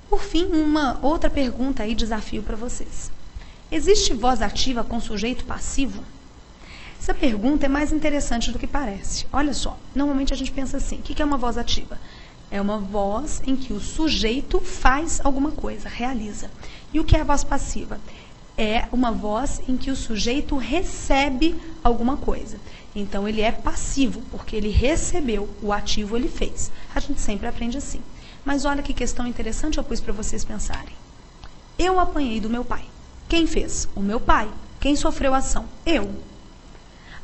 Por fim, uma outra pergunta aí, desafio para vocês. Existe voz ativa com sujeito passivo? Essa pergunta é mais interessante do que parece. Olha só, normalmente a gente pensa assim, o que é uma voz ativa? É uma voz em que o sujeito faz alguma coisa, realiza. E o que é a voz passiva? É uma voz em que o sujeito recebe alguma coisa. Então, ele é passivo, porque ele recebeu, o ativo ele fez. A gente sempre aprende assim. Mas olha que questão interessante eu pus para vocês pensarem. Eu apanhei do meu pai. Quem fez? O meu pai. Quem sofreu a ação? Eu.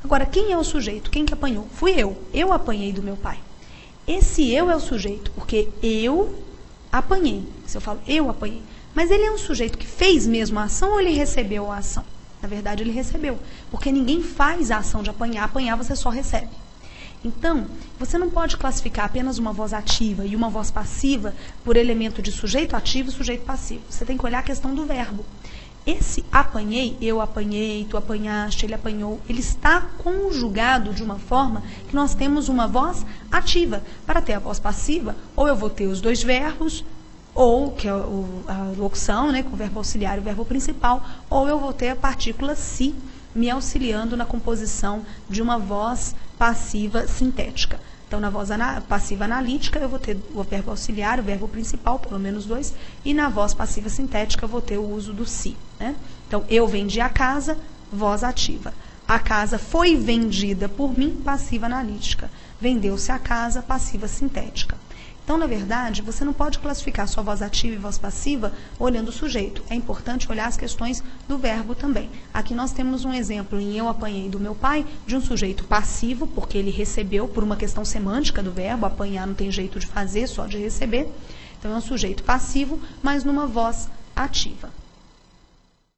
Agora, quem é o sujeito? Quem que apanhou? Fui eu. Eu apanhei do meu pai. Esse eu é o sujeito, porque eu apanhei. Se eu falo eu apanhei. Mas ele é um sujeito que fez mesmo a ação ou ele recebeu a ação? Na verdade, ele recebeu. Porque ninguém faz a ação de apanhar. Apanhar você só recebe. Então, você não pode classificar apenas uma voz ativa e uma voz passiva por elemento de sujeito ativo e sujeito passivo. Você tem que olhar a questão do verbo. Esse apanhei, eu apanhei, tu apanhaste, ele apanhou, ele está conjugado de uma forma que nós temos uma voz ativa. Para ter a voz passiva, ou eu vou ter os dois verbos, ou que é a locução, né, com o verbo auxiliar e o verbo principal, ou eu vou ter a partícula se me auxiliando na composição de uma voz passiva sintética. Então, na voz passiva analítica, eu vou ter o verbo auxiliar, o verbo principal, pelo menos dois, e na voz passiva sintética, eu vou ter o uso do se. Né? Então, eu vendi a casa, voz ativa. A casa foi vendida por mim, passiva analítica. Vendeu-se a casa, passiva sintética. Então, na verdade, você não pode classificar só voz ativa e voz passiva olhando o sujeito. É importante olhar as questões do verbo também. Aqui nós temos um exemplo em eu apanhei do meu pai, de um sujeito passivo, porque ele recebeu por uma questão semântica do verbo, apanhar não tem jeito de fazer, só de receber. Então, é um sujeito passivo, mas numa voz ativa.